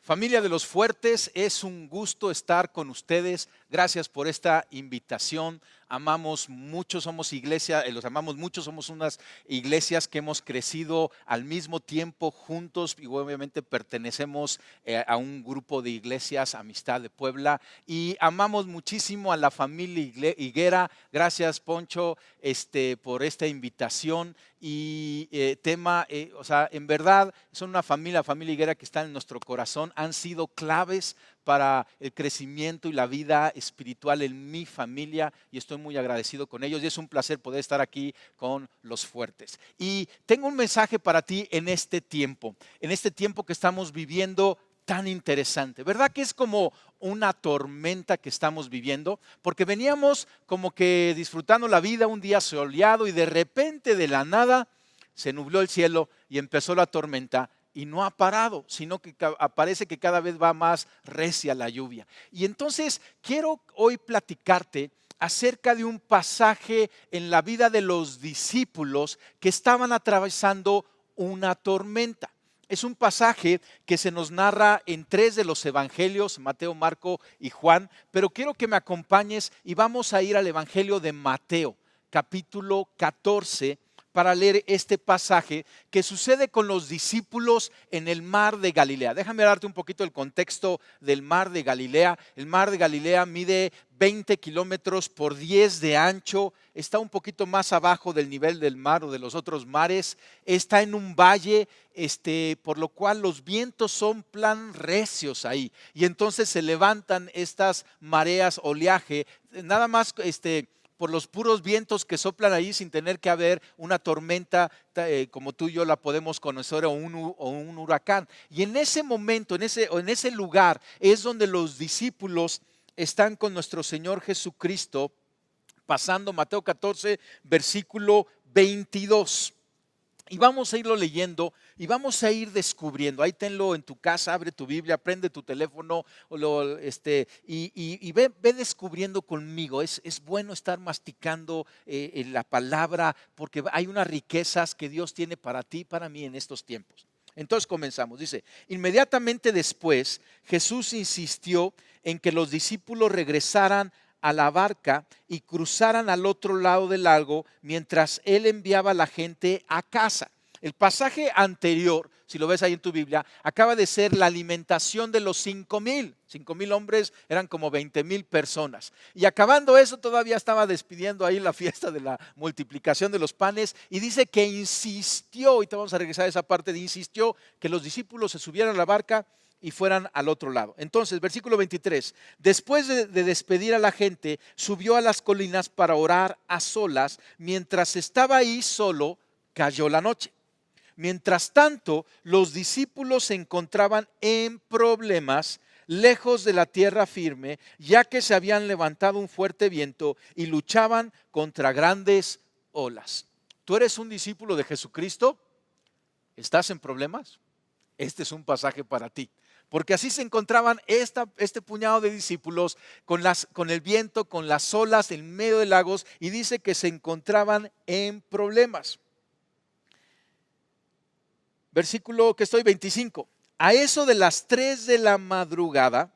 Familia de los Fuertes, es un gusto estar con ustedes. Gracias por esta invitación. Amamos mucho, somos iglesia, los amamos mucho, somos unas iglesias que hemos crecido al mismo tiempo juntos y obviamente pertenecemos a un grupo de iglesias, Amistad de Puebla, y amamos muchísimo a la familia Higuera. Gracias, Poncho, por esta invitación y en verdad son una familia Higuera que está en nuestro corazón, han sido claves para el crecimiento y la vida espiritual en mi familia y estoy muy agradecido con ellos y es un placer poder estar aquí con los Fuertes. Y tengo un mensaje para ti en este tiempo que estamos viviendo tan interesante, ¿verdad? Que es como una tormenta que estamos viviendo, porque veníamos como que disfrutando la vida un día soleado y de repente de la nada se nubló el cielo y empezó la tormenta y no ha parado, sino que parece que cada vez va más recia la lluvia. Y entonces quiero hoy platicarte acerca de un pasaje en la vida de los discípulos que estaban atravesando una tormenta. Es un pasaje que se nos narra en 3 de los evangelios, Mateo, Marco y Juan, pero quiero que me acompañes y vamos a ir al evangelio de Mateo, capítulo 14, para leer este pasaje que sucede con los discípulos en el mar de Galilea. Déjame darte un poquito el contexto del mar de Galilea. El mar de Galilea mide 20 kilómetros por 10 de ancho, está un poquito más abajo del nivel del mar o de los otros mares, está en un valle, por lo cual los vientos son plan recios ahí y entonces se levantan estas mareas, oleaje, nada más por los puros vientos que soplan ahí sin tener que haber una tormenta como tú y yo la podemos conocer o un huracán. Y en ese momento, en ese lugar es donde los discípulos están con nuestro Señor Jesucristo pasando Mateo 14, versículo 22. Y vamos a irlo leyendo y vamos a ir descubriendo. Ahí tenlo en tu casa, abre tu Biblia, prende tu teléfono y ve descubriendo conmigo. Es bueno estar masticando en la palabra porque hay unas riquezas que Dios tiene para ti y para mí en estos tiempos. Entonces comenzamos. Dice, inmediatamente después Jesús insistió en que los discípulos regresaran a la barca y cruzaran al otro lado del lago mientras él enviaba a la gente a casa. El pasaje anterior, si lo ves ahí en tu Biblia, acaba de ser la alimentación de los 5,000. 5,000 hombres eran como 20,000 personas. Y acabando eso, todavía estaba despidiendo ahí la fiesta de la multiplicación de los panes. Y dice que insistió, y te vamos a regresar a esa parte de insistió, que los discípulos se subieran a la barca y fueran al otro lado. Entonces, versículo 23, después de despedir a la gente, subió a las colinas para orar a solas. Mientras estaba ahí solo, cayó la noche. Mientras tanto, los discípulos se encontraban en problemas, lejos de la tierra firme, ya que se habían levantado un fuerte viento y luchaban contra grandes olas. ¿Tú eres un discípulo de Jesucristo? ¿Estás en problemas? Este es un pasaje para ti. Porque así se encontraban este puñado de discípulos con el viento, con las olas en medio de lagos, y dice que se encontraban en problemas. Versículo 25. A eso de las 3 de la madrugada,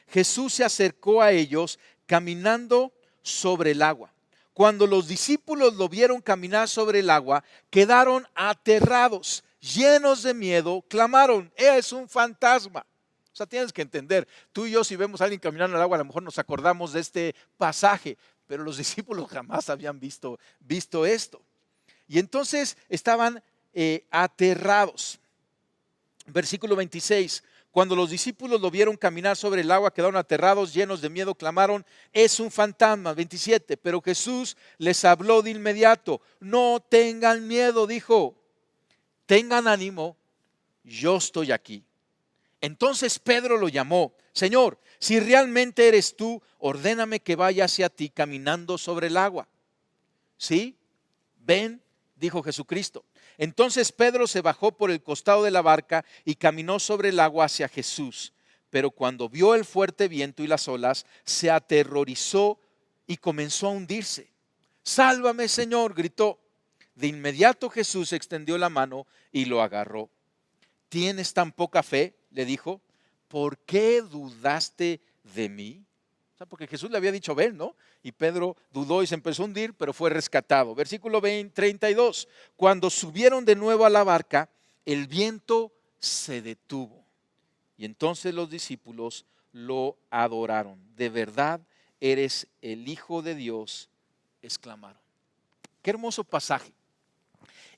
Jesús se acercó a ellos caminando sobre el agua. Cuando los discípulos lo vieron caminar sobre el agua, quedaron aterrados, llenos de miedo, clamaron, es un fantasma. O sea, tienes que entender, tú y yo si vemos a alguien caminando en el agua, a lo mejor nos acordamos de este pasaje, pero los discípulos jamás habían visto esto. Y entonces estaban aterrados. Versículo 26, cuando los discípulos lo vieron caminar sobre el agua, quedaron aterrados, llenos de miedo, clamaron, es un fantasma. 27, pero Jesús les habló de inmediato, no tengan miedo, dijo, tengan ánimo, yo estoy aquí. Entonces Pedro lo llamó, Señor, si realmente eres tú, ordéname que vaya hacia ti caminando sobre el agua. ¿Sí? Ven, dijo Jesucristo. Entonces Pedro se bajó por el costado de la barca y caminó sobre el agua hacia Jesús. Pero cuando vio el fuerte viento y las olas, se aterrorizó y comenzó a hundirse. Sálvame, Señor, gritó. De inmediato Jesús extendió la mano y lo agarró. ¿Tienes tan poca fe?, le dijo. ¿por qué dudaste de mí? O sea, porque Jesús le había dicho, ven, ¿no? Y Pedro dudó y se empezó a hundir, pero fue rescatado. Versículo 32. Cuando subieron de nuevo a la barca, el viento se detuvo. Y entonces los discípulos lo adoraron. De verdad eres el Hijo de Dios, exclamaron. Qué hermoso pasaje.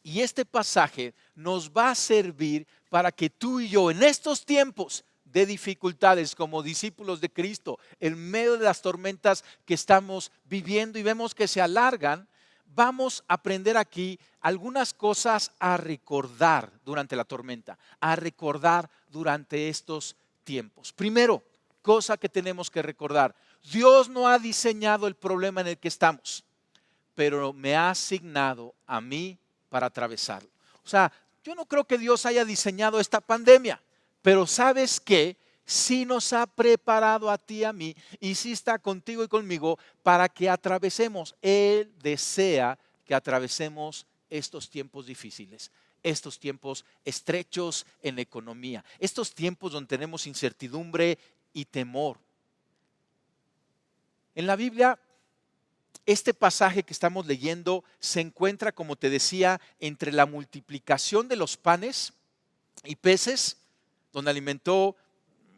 Y este pasaje nos va a servir para que tú y yo en estos tiempos de dificultades como discípulos de Cristo, en medio de las tormentas que estamos viviendo y vemos que se alargan, vamos a aprender aquí algunas cosas a recordar durante la tormenta, a recordar durante estos tiempos. Primero, cosa que tenemos que recordar, Dios no ha diseñado el problema en el que estamos, pero me ha asignado a mí para atravesarlo. O sea, yo no creo que Dios haya diseñado esta pandemia, pero ¿sabes qué? Sí nos ha preparado a ti y a mí, y sí está contigo y conmigo para que atravesemos. Él desea que atravesemos estos tiempos difíciles, estos tiempos estrechos en la economía, estos tiempos donde tenemos incertidumbre y temor. En la Biblia, este pasaje que estamos leyendo se encuentra, como te decía, entre la multiplicación de los panes y peces, donde alimentó,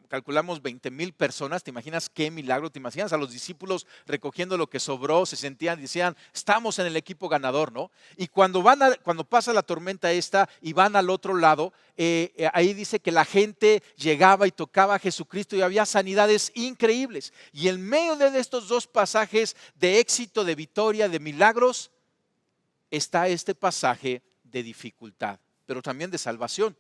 calculamos 20,000 personas. ¿Te imaginas qué milagro? ¿Te imaginas a los discípulos recogiendo lo que sobró? Se sentían, decían, estamos en el equipo ganador, ¿no? Y cuando pasa la tormenta esta y van al otro lado, ahí dice que la gente llegaba y tocaba a Jesucristo y había sanidades increíbles. Y en medio de estos dos pasajes de éxito, de victoria, de milagros, está este pasaje de dificultad, pero también de salvación.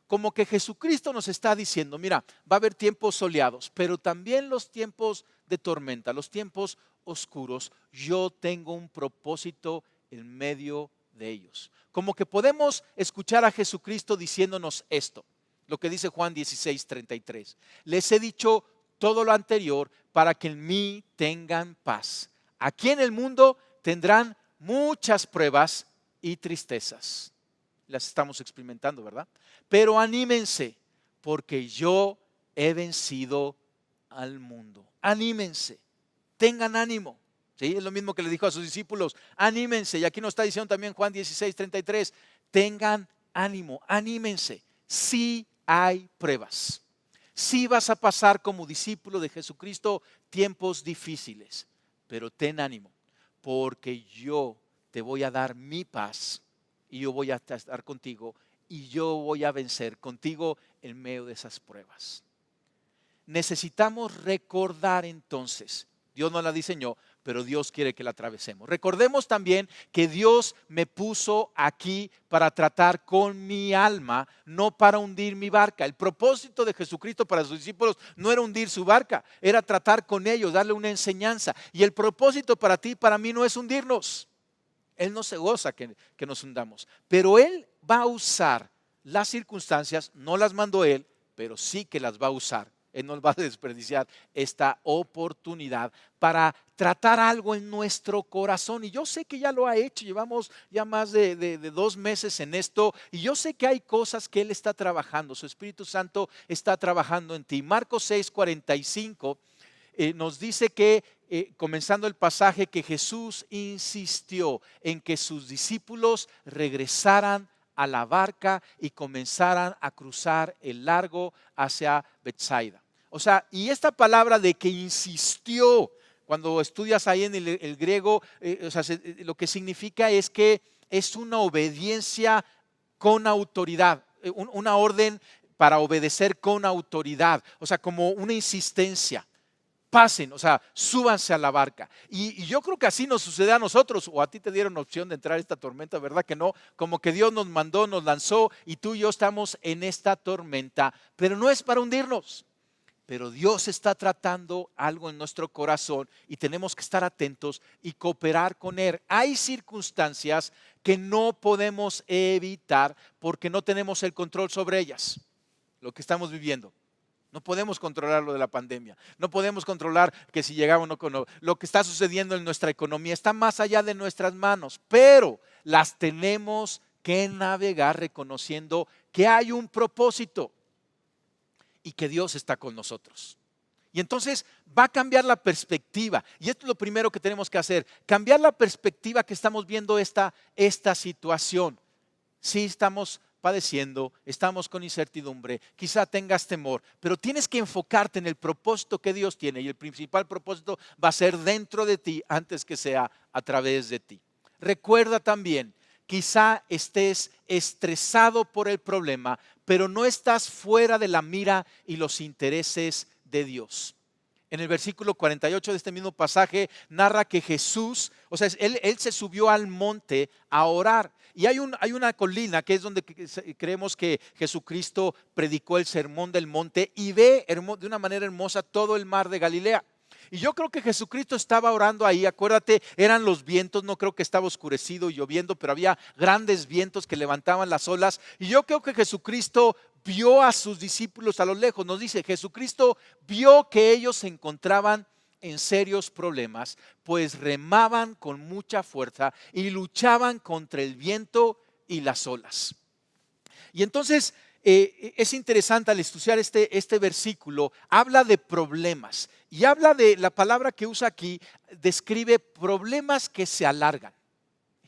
Como que Jesucristo nos está diciendo, mira, va a haber tiempos soleados, pero también los tiempos de tormenta, los tiempos oscuros, yo tengo un propósito en medio de ellos. Como que podemos escuchar a Jesucristo diciéndonos esto, lo que dice Juan 16:33. Les he dicho todo lo anterior para que en mí tengan paz. Aquí en el mundo tendrán muchas pruebas y tristezas. Las estamos experimentando, ¿verdad? Pero anímense, porque yo he vencido al mundo. Anímense, tengan ánimo. ¿Sí? Es lo mismo que le dijo a sus discípulos, anímense. Y aquí nos está diciendo también Juan 16:33, tengan ánimo, anímense. Sí hay pruebas. Sí vas a pasar como discípulo de Jesucristo tiempos difíciles, pero ten ánimo, porque yo te voy a dar mi paz. Y yo voy a estar contigo y yo voy a vencer contigo en medio de esas pruebas. Necesitamos recordar entonces, Dios no la diseñó, pero Dios quiere que la atravesemos. Recordemos también que Dios me puso aquí para tratar con mi alma, no para hundir mi barca. El propósito de Jesucristo para sus discípulos no era hundir su barca, era tratar con ellos, darle una enseñanza. Y el propósito para ti y para mí no es hundirnos. Él no se goza que nos hundamos, pero Él va a usar las circunstancias, no las mandó Él, pero sí que las va a usar. Él no va a desperdiciar esta oportunidad para tratar algo en nuestro corazón. Y yo sé que ya lo ha hecho, llevamos ya más de 2 meses en esto, y yo sé que hay cosas que Él está trabajando, su Espíritu Santo está trabajando en ti. Marcos 6:45 nos dice que, comenzando el pasaje, que Jesús insistió en que sus discípulos regresaran a la barca y comenzaran a cruzar el lago hacia Betsaida. O sea, y esta palabra de que insistió, cuando estudias ahí en el griego, o sea, lo que significa es que es una obediencia con autoridad, una orden para obedecer con autoridad, o sea, como una insistencia. Pasen, o sea, súbanse a la barca. Y yo creo que así nos sucede a nosotros, o a ti te dieron opción de entrar a esta tormenta, ¿verdad que no? Como que Dios nos mandó, nos lanzó, y tú y yo estamos en esta tormenta, pero no es para hundirnos. Pero Dios está tratando algo en nuestro corazón y tenemos que estar atentos y cooperar con Él. Hay circunstancias que no podemos evitar porque no tenemos el control sobre ellas, lo que estamos viviendo. No podemos controlar lo de la pandemia. No podemos controlar que si llegamos o no. Lo que está sucediendo en nuestra economía está más allá de nuestras manos. Pero las tenemos que navegar reconociendo que hay un propósito. y que Dios está con nosotros. Y entonces va a cambiar la perspectiva. Y esto es lo primero que tenemos que hacer, cambiar la perspectiva que estamos viendo esta situación. Sí estamos padeciendo, estamos con incertidumbre, quizá tengas temor, pero tienes que enfocarte en el propósito que Dios tiene, y el principal propósito va a ser dentro de ti antes que sea a través de ti. Recuerda también, quizá estés estresado por el problema, pero no estás fuera de la mira y los intereses de Dios. En el versículo 48 de este mismo pasaje narra que Jesús, o sea, él se subió al monte a orar. Y hay una colina que es donde creemos que Jesucristo predicó el sermón del monte y ve de una manera hermosa todo el mar de Galilea. Y yo creo que Jesucristo estaba orando ahí, acuérdate, eran los vientos, no creo que estaba oscurecido y lloviendo, pero había grandes vientos que levantaban las olas. Y yo creo que Jesucristo vio a sus discípulos a lo lejos. Nos dice, Jesucristo vio que ellos se encontraban en serios problemas, pues remaban con mucha fuerza y luchaban contra el viento y las olas. Y entonces es interesante al estudiar este versículo, habla de problemas y habla de la palabra que usa aquí, describe problemas que se alargan.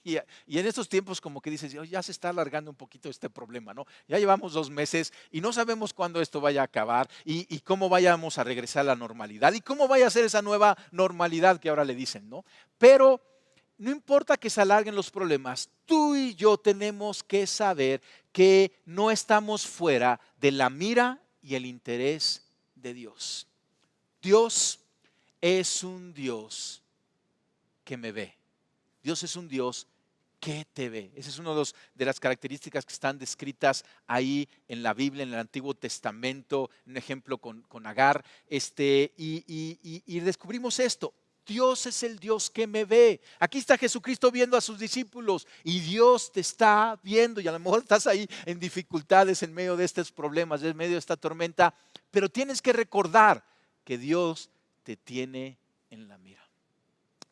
Y en estos tiempos como que dices, ya se está alargando un poquito este problema, ¿no? Ya llevamos 2 meses y no sabemos cuándo esto vaya a acabar y cómo vayamos a regresar a la normalidad y cómo vaya a ser esa nueva normalidad que ahora le dicen, ¿no? Pero no importa que se alarguen los problemas, tú y yo tenemos que saber que no estamos fuera de la mira y el interés de Dios. Dios es un Dios que me ve. Dios es un Dios que te ve. Esa es una de las características que están descritas ahí en la Biblia, en el Antiguo Testamento, un ejemplo con Agar. Y descubrimos esto. Dios es el Dios que me ve. Aquí está Jesucristo viendo a sus discípulos y Dios te está viendo, y a lo mejor estás ahí en dificultades en medio de estos problemas, en medio de esta tormenta, pero tienes que recordar que Dios te tiene en la mira.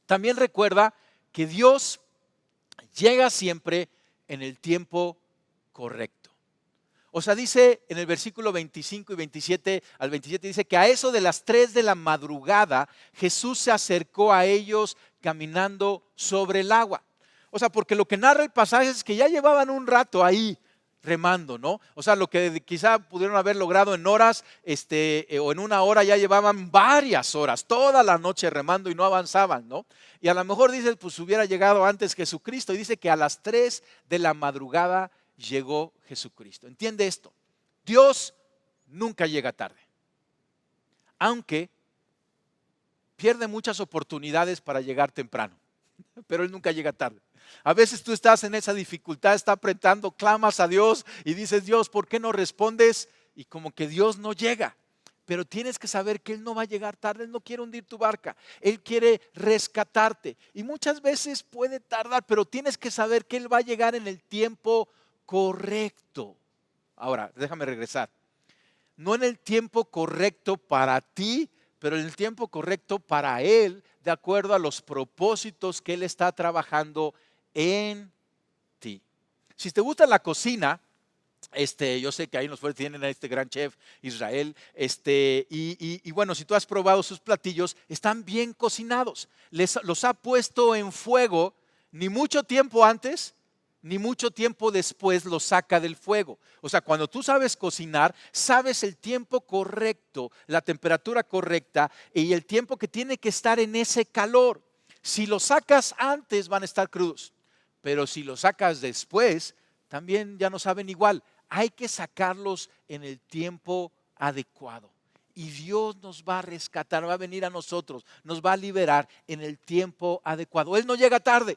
También recuerda que Dios llega siempre en el tiempo correcto. O sea, dice en el versículo 25 y 27 al 27, dice que a eso de las 3 de la madrugada Jesús se acercó a ellos caminando sobre el agua. O sea, porque lo que narra el pasaje es que ya llevaban un rato ahí remando, ¿no? O sea, lo que quizá pudieron haber logrado en horas, o en una hora, ya llevaban varias horas, toda la noche remando y no avanzaban, ¿no? Y a lo mejor dices, pues hubiera llegado antes Jesucristo, y dice que a las 3 de la madrugada llegó Jesucristo. ¿Entiende esto? Dios nunca llega tarde, aunque pierde muchas oportunidades para llegar temprano, pero Él nunca llega tarde. A veces tú estás en esa dificultad, está apretando, clamas a Dios y dices, Dios, ¿por qué no respondes? Y como que Dios no llega. Pero tienes que saber que Él no va a llegar tarde, Él no quiere hundir tu barca, Él quiere rescatarte. Y muchas veces puede tardar, pero tienes que saber que Él va a llegar en el tiempo correcto. Ahora, déjame regresar. No en el tiempo correcto para ti, pero en el tiempo correcto para Él, de acuerdo a los propósitos que Él está trabajando en ti. Si te gusta la cocina, yo sé que ahí nos tienen a este gran chef Israel, y bueno, si tú has probado sus platillos, están bien cocinados. Los ha puesto en fuego, ni mucho tiempo antes, ni mucho tiempo después los saca del fuego. O sea, cuando tú sabes cocinar, sabes el tiempo correcto, la temperatura correcta y el tiempo que tiene que estar en ese calor. Si los sacas antes, van a estar crudos, pero si los sacas después, también ya no saben igual. Hay que sacarlos en el tiempo adecuado. Y Dios nos va a rescatar, va a venir a nosotros, nos va a liberar en el tiempo adecuado. Él no llega tarde,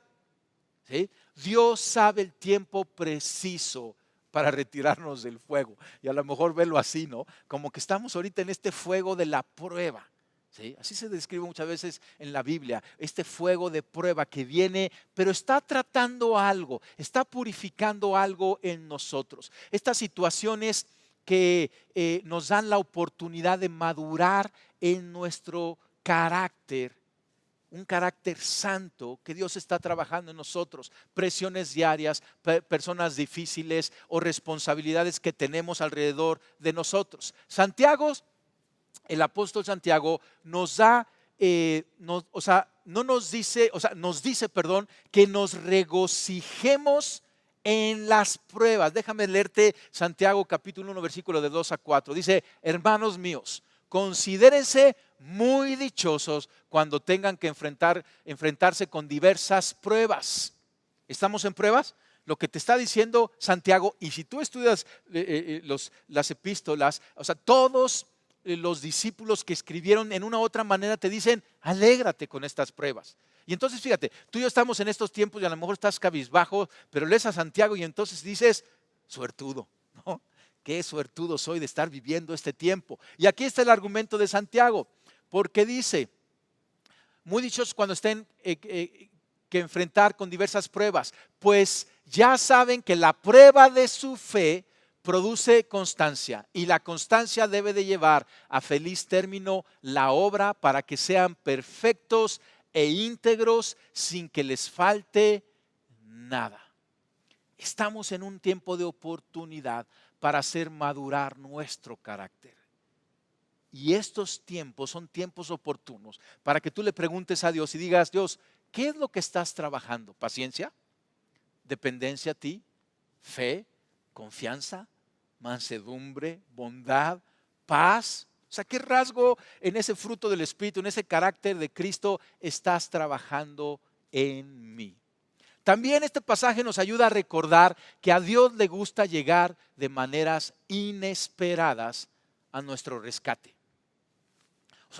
¿sí? Dios sabe el tiempo preciso para retirarnos del fuego. Y a lo mejor verlo así, ¿no? Como que estamos ahorita en este fuego de la prueba. ¿Sí? Así se describe muchas veces en la Biblia, este fuego de prueba que viene, pero está tratando algo, está purificando algo en nosotros. Estas situaciones que nos dan la oportunidad de madurar en nuestro carácter un carácter santo que Dios está trabajando en nosotros, presiones diarias, personas difíciles o responsabilidades que tenemos alrededor de nosotros. Santiago, el apóstol Santiago nos da, nos dice, que nos regocijemos en las pruebas. Déjame leerte Santiago capítulo 1, versículo de 2 a 4. Dice: hermanos míos, considérense muy dichosos cuando tengan que enfrentarse con diversas pruebas. ¿Estamos en pruebas? Lo que te está diciendo Santiago, y si tú estudias las epístolas, todos los discípulos que escribieron en una u otra manera te dicen: alégrate con estas pruebas. Y entonces fíjate, tú y yo estamos en estos tiempos y a lo mejor estás cabizbajo, pero lees a Santiago y entonces dices: suertudo, ¿no? Qué suertudo soy de estar viviendo este tiempo. Y aquí está el argumento de Santiago, porque dice: muy dichosos cuando estén que enfrentar con diversas pruebas, pues ya saben que la prueba de su fe produce constancia, y la constancia debe de llevar a feliz término la obra, para que sean perfectos e íntegros sin que les falte nada. Estamos en un tiempo de oportunidad para hacer madurar nuestro carácter. Y estos tiempos son tiempos oportunos para que tú le preguntes a Dios y digas: Dios, ¿qué es lo que estás trabajando? ¿Paciencia? ¿Dependencia a ti? ¿Fe? ¿Confianza? ¿Mansedumbre? ¿Bondad? ¿Paz? ¿Qué rasgo en ese fruto del Espíritu, en ese carácter de Cristo estás trabajando en mí? También este pasaje nos ayuda a recordar que a Dios le gusta llegar de maneras inesperadas a nuestro rescate.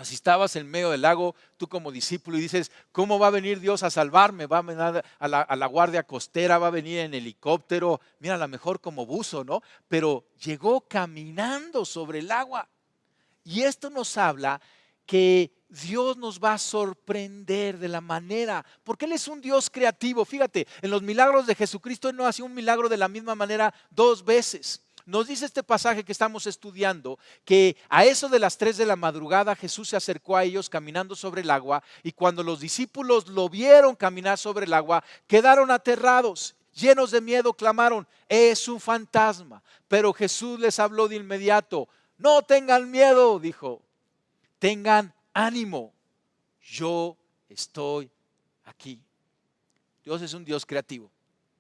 Si estabas en medio del lago, tú como discípulo, y dices: ¿cómo va a venir Dios a salvarme? Va a venir a la guardia costera, va a venir en helicóptero, mira, a lo mejor como buzo, ¿no? Pero llegó caminando sobre el agua. Y esto nos habla que Dios nos va a sorprender de la manera, porque Él es un Dios creativo. Fíjate, en los milagros de Jesucristo Él no hacía un milagro de la misma manera dos veces. Nos dice este pasaje que estamos estudiando que a eso de las 3 de la madrugada Jesús se acercó a ellos caminando sobre el agua, y cuando los discípulos lo vieron caminar sobre el agua, quedaron aterrados, llenos de miedo, clamaron: es un fantasma. Pero Jesús les habló de inmediato: no tengan miedo, dijo, tengan ánimo, yo estoy aquí. Dios es un Dios creativo,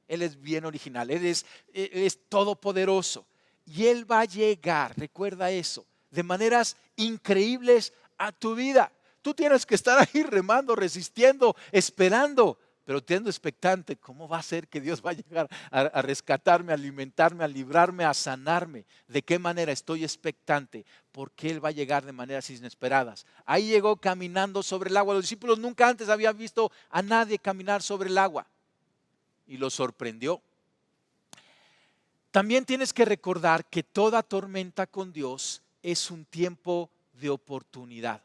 Él es bien original, Él es todopoderoso, y Él va a llegar, recuerda eso, de maneras increíbles a tu vida. Tú tienes que estar ahí remando, resistiendo, esperando, pero teniendo expectante: ¿cómo va a ser que Dios va a llegar a rescatarme, a alimentarme, a librarme, a sanarme? ¿De qué manera? Estoy expectante, porque Él va a llegar de maneras inesperadas. Ahí llegó caminando sobre el agua. Los discípulos nunca antes habían visto a nadie caminar sobre el agua, y los sorprendió. También tienes que recordar que toda tormenta con Dios es un tiempo de oportunidad.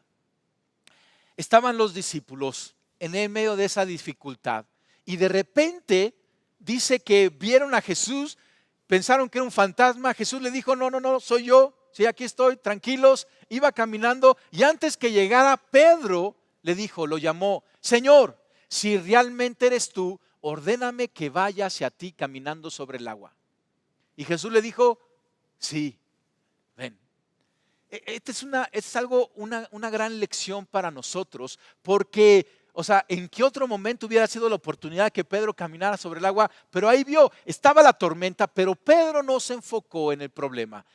Estaban los discípulos en el medio de esa dificultad, y de repente dice que vieron a Jesús, pensaron que era un fantasma. Jesús le dijo: no, no, no, soy yo, sí, aquí estoy, tranquilos. Iba caminando, y antes que llegara Pedro, le dijo, lo llamó: Señor, si realmente eres tú, ordéname que vaya hacia ti caminando sobre el agua. Y Jesús le dijo: sí, ven. Esta es una gran lección para nosotros, porque, ¿en qué otro momento hubiera sido la oportunidad que Pedro caminara sobre el agua? Pero ahí vio, estaba la tormenta, pero Pedro no se enfocó en el problema.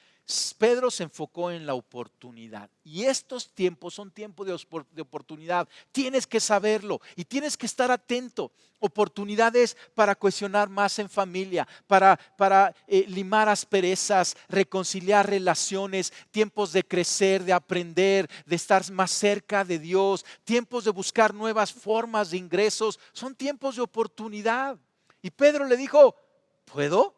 Pedro se enfocó en la oportunidad, y estos tiempos son tiempos de oportunidad. Tienes que saberlo y tienes que estar atento. Oportunidades para cohesionar más en familia, para limar asperezas, reconciliar relaciones, tiempos de crecer, de aprender, de estar más cerca de Dios, tiempos de buscar nuevas formas de ingresos. Son tiempos de oportunidad. Y Pedro le dijo: ¿puedo?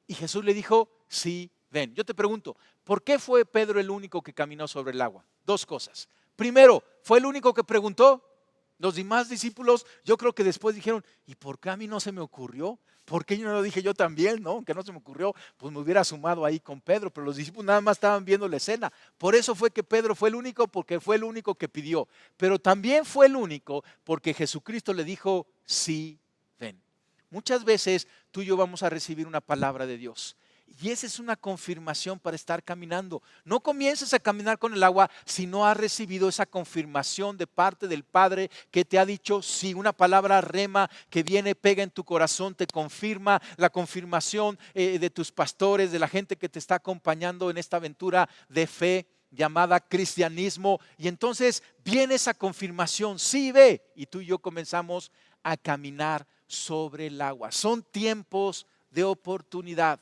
Y Jesús le dijo: sí, ven. Yo te pregunto, ¿por qué fue Pedro el único que caminó sobre el agua? Dos cosas. Primero, ¿fue el único que preguntó? Los demás discípulos, yo creo que después dijeron: ¿y por qué a mí no se me ocurrió? ¿Por qué yo no lo dije yo también? ¿No? Aunque no se me ocurrió, pues me hubiera sumado ahí con Pedro, pero los discípulos nada más estaban viendo la escena. Por eso fue que Pedro fue el único, porque fue el único que pidió. Pero también fue el único porque Jesucristo le dijo, sí, ven. Muchas veces tú y yo vamos a recibir una palabra de Dios. Y esa es una confirmación para estar caminando. No comiences a caminar con el agua si no has recibido esa confirmación de parte del Padre que te ha dicho, sí, una palabra rema que viene, pega en tu corazón, te confirma, la confirmación de tus pastores, de la gente que te está acompañando en esta aventura de fe llamada cristianismo. Y entonces viene esa confirmación, sí, ve, y tú y yo comenzamos a caminar sobre el agua. Son tiempos de oportunidad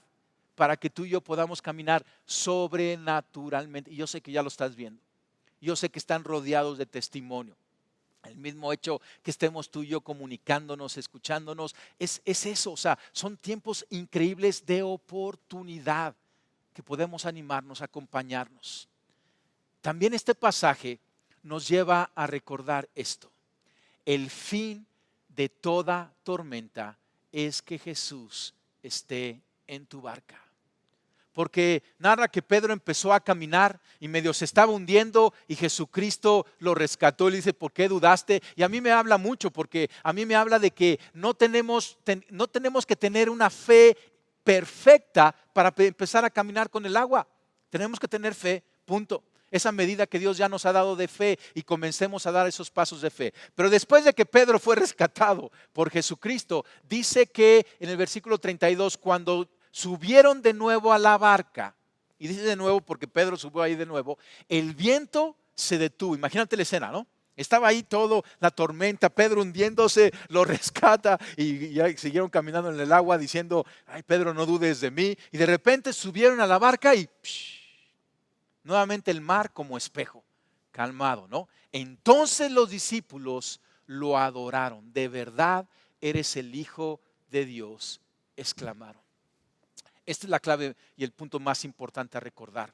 para que tú y yo podamos caminar sobrenaturalmente. Y yo sé que ya lo estás viendo. Yo sé que están rodeados de testimonio. El mismo hecho que estemos tú y yo comunicándonos, escuchándonos, es eso. O sea, son tiempos increíbles de oportunidad que podemos animarnos, acompañarnos. También este pasaje nos lleva a recordar esto. El fin de toda tormenta es que Jesús esté en tu barca. Porque narra que Pedro empezó a caminar y medio se estaba hundiendo y Jesucristo lo rescató y le dice, ¿por qué dudaste? Y a mí me habla mucho, porque a mí me habla de que no tenemos que tener una fe perfecta para empezar a caminar con el agua. Tenemos que tener fe, punto. Esa medida que Dios ya nos ha dado de fe y comencemos a dar esos pasos de fe. Pero después de que Pedro fue rescatado por Jesucristo, dice que en el versículo 32, cuando subieron de nuevo a la barca, y dice de nuevo porque Pedro subió ahí de nuevo, el viento se detuvo. Imagínate la escena, ¿no? Estaba ahí todo, la tormenta, Pedro hundiéndose, lo rescata y ya siguieron caminando en el agua diciendo, ay Pedro, no dudes de mí. Y de repente subieron a la barca y nuevamente el mar como espejo, calmado, ¿no? Entonces los discípulos lo adoraron. De verdad eres el Hijo de Dios, exclamaron. Esta es la clave y el punto más importante a recordar.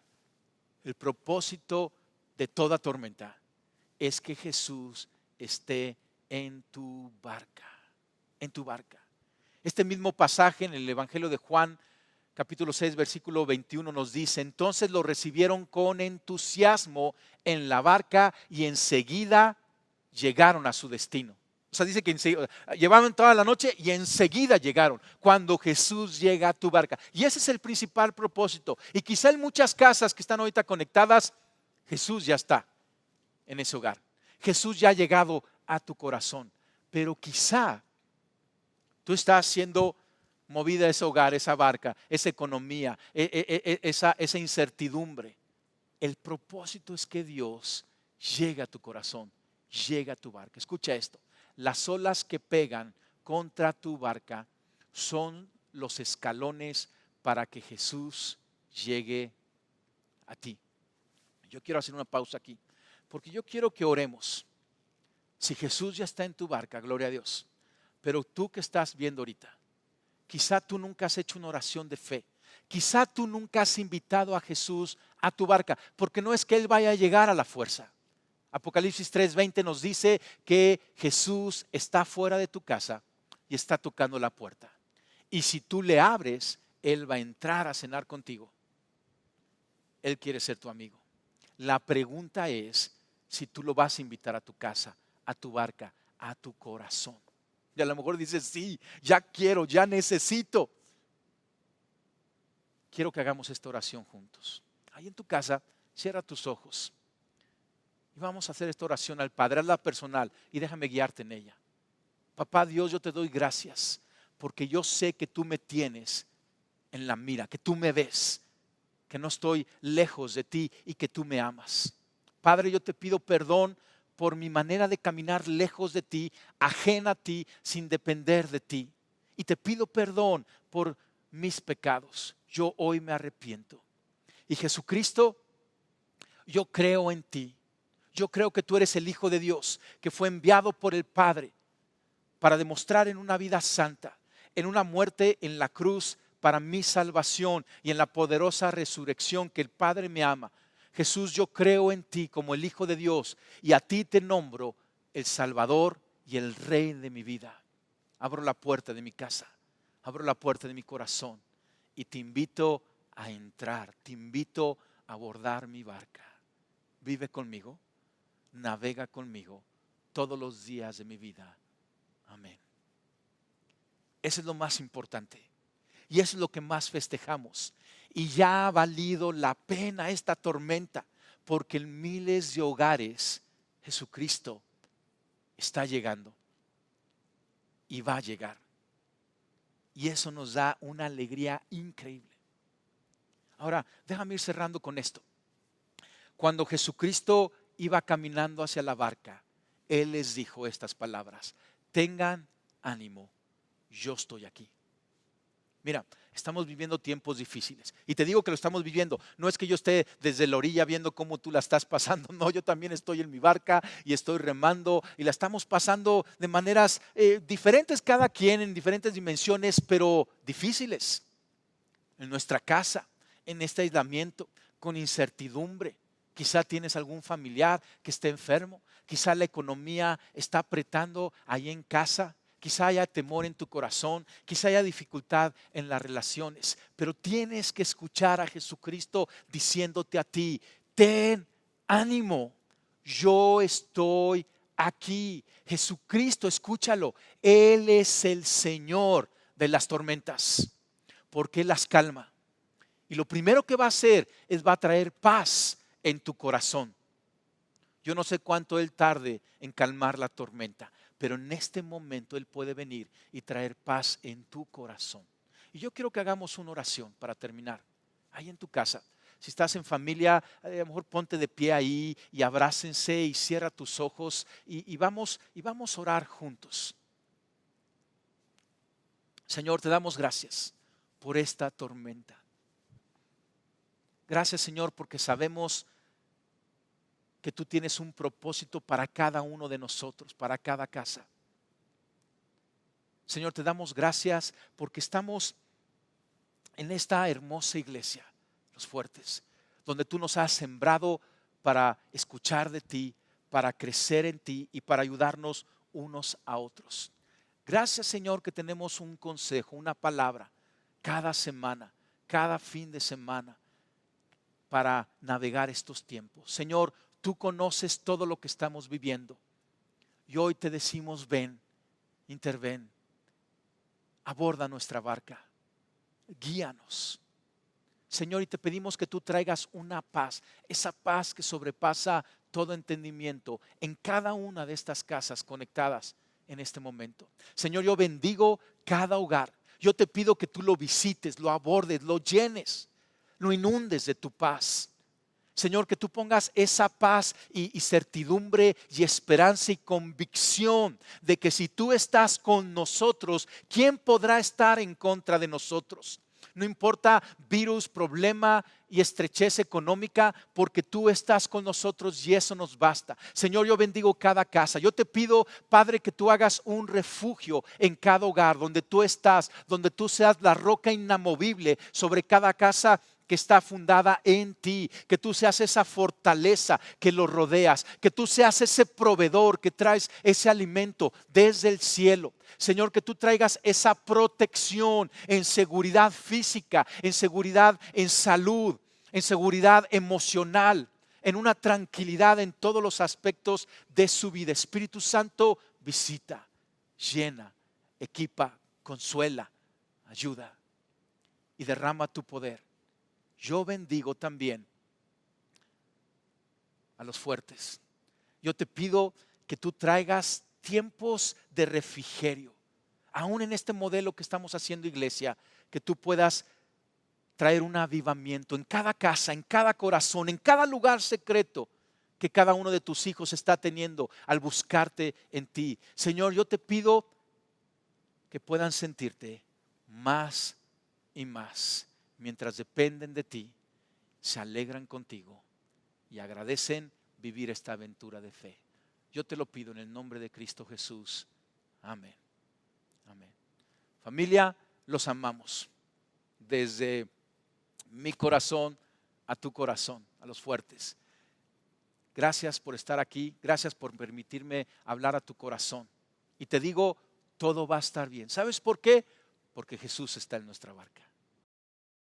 El propósito de toda tormenta es que Jesús esté en tu barca, en tu barca. Este mismo pasaje en el Evangelio de Juan, capítulo 6, versículo 21 nos dice, entonces lo recibieron con entusiasmo en la barca y enseguida llegaron a su destino. O sea, dice que llevaban toda la noche y enseguida llegaron, cuando Jesús llega a tu barca. Y ese es el principal propósito. Y quizá en muchas casas que están ahorita conectadas, Jesús ya está en ese hogar. Jesús ya ha llegado a tu corazón. Pero quizá tú estás siendo movida ese hogar, esa barca, esa economía, esa incertidumbre. El propósito es que Dios llegue a tu corazón, llegue a tu barca. Escucha esto. Las olas que pegan contra tu barca son los escalones para que Jesús llegue a ti. Yo quiero hacer una pausa aquí, porque yo quiero que oremos. Si Jesús ya está en tu barca, gloria a Dios. Pero tú que estás viendo ahorita, quizá tú nunca has hecho una oración de fe. Quizá tú nunca has invitado a Jesús a tu barca, porque no es que Él vaya a llegar a la fuerza. Apocalipsis 3:20 nos dice que Jesús está fuera de tu casa y está tocando la puerta. Y si tú le abres, Él va a entrar a cenar contigo. Él quiere ser tu amigo. La pregunta es si tú lo vas a invitar a tu casa, a tu barca, a tu corazón. Y a lo mejor dices, sí, ya quiero, ya necesito. Quiero que hagamos esta oración juntos. Ahí en tu casa, cierra tus ojos. Y vamos a hacer esta oración al Padre, hazla personal y déjame guiarte en ella. Papá Dios, yo te doy gracias porque yo sé que tú me tienes en la mira, que tú me ves, que no estoy lejos de ti y que tú me amas. Padre, yo te pido perdón por mi manera de caminar lejos de ti, ajena a ti, sin depender de ti. Y te pido perdón por mis pecados. Yo hoy me arrepiento. Y Jesucristo, yo creo en ti. Yo creo que tú eres el Hijo de Dios, que fue enviado por el Padre para demostrar en una vida santa, en una muerte en la cruz para mi salvación y en la poderosa resurrección que el Padre me ama. Jesús, yo creo en ti como el Hijo de Dios y a ti te nombro el Salvador y el Rey de mi vida. Abro la puerta de mi casa, abro la puerta de mi corazón y te invito a entrar, te invito a abordar mi barca. Vive conmigo, navega conmigo todos los días de mi vida. Amén. Eso es lo más importante y eso es lo que más festejamos. Y ya ha valido la pena esta tormenta, porque en miles de hogares Jesucristo está llegando y va a llegar. Y eso nos da una alegría increíble. Ahora, déjame ir cerrando con esto. Cuando Jesucristo iba caminando hacia la barca, Él les dijo estas palabras: tengan ánimo, yo estoy aquí. Mira, estamos viviendo tiempos difíciles. Y te digo que lo estamos viviendo. No es que yo esté desde la orilla viendo cómo tú la estás pasando. No, yo también estoy en mi barca y estoy remando. Y la estamos pasando de maneras diferentes, cada quien en diferentes dimensiones, pero difíciles. En nuestra casa, en este aislamiento, con incertidumbre. Quizá tienes algún familiar que esté enfermo. Quizá la economía está apretando ahí en casa. Quizá haya temor en tu corazón, quizá haya dificultad en las relaciones, pero tienes que escuchar a Jesucristo diciéndote a ti: ten ánimo, yo estoy aquí. Jesucristo, escúchalo, Él es el Señor de las tormentas, porque Él las calma. Y lo primero que va a hacer es va a traer paz en tu corazón. Yo no sé cuánto Él tarde en calmar la tormenta, pero en este momento Él puede venir y traer paz en tu corazón. Y yo quiero que hagamos una oración para terminar. Ahí en tu casa, si estás en familia, a lo mejor ponte de pie ahí y abrácense y cierra tus ojos y vamos a orar juntos. Señor, te damos gracias por esta tormenta. Gracias, Señor, porque sabemos que tú tienes un propósito para cada uno de nosotros, para cada casa. Señor, te damos gracias porque estamos en esta hermosa iglesia, Los Fuertes, donde tú nos has sembrado para escuchar de ti, para crecer en ti y para ayudarnos unos a otros. Gracias, Señor, que tenemos un consejo, una palabra cada semana, cada fin de semana para navegar estos tiempos. Señor, tú conoces todo lo que estamos viviendo y hoy te decimos: ven, interven, aborda nuestra barca, guíanos. Señor, y te pedimos que tú traigas una paz, esa paz que sobrepasa todo entendimiento en cada una de estas casas conectadas en este momento. Señor, yo bendigo cada hogar. Yo te pido que tú lo visites, lo abordes, lo llenes, lo inundes de tu paz. Señor, que tú pongas esa paz y certidumbre y esperanza y convicción de que si tú estás con nosotros, ¿quién podrá estar en contra de nosotros? No importa virus, problema y estrechez económica, porque tú estás con nosotros y eso nos basta. Señor, yo bendigo cada casa. Yo te pido, Padre, que tú hagas un refugio en cada hogar donde tú estás, donde tú seas la roca inamovible sobre cada casa que está fundada en ti, que tú seas esa fortaleza que lo rodeas, que tú seas ese proveedor que traes ese alimento desde el cielo. Señor, que tú traigas esa protección en seguridad física, en seguridad en salud, en seguridad emocional, en una tranquilidad en todos los aspectos de su vida. Espíritu Santo, visita, llena, equipa, consuela, ayuda y derrama tu poder. Yo bendigo también a Los Fuertes. Yo te pido que tú traigas tiempos de refrigerio. Aún en este modelo que estamos haciendo, iglesia, que tú puedas traer un avivamiento en cada casa, en cada corazón, en cada lugar secreto que cada uno de tus hijos está teniendo al buscarte en ti. Señor, yo te pido que puedan sentirte más y más. Mientras dependen de ti, se alegran contigo y agradecen vivir esta aventura de fe. Yo te lo pido en el nombre de Cristo Jesús. Amén. Amén. Familia, los amamos. Desde mi corazón a tu corazón, a Los Fuertes. Gracias por estar aquí. Gracias por permitirme hablar a tu corazón. Y te digo, todo va a estar bien. ¿Sabes por qué? porque Jesús está en nuestra barca.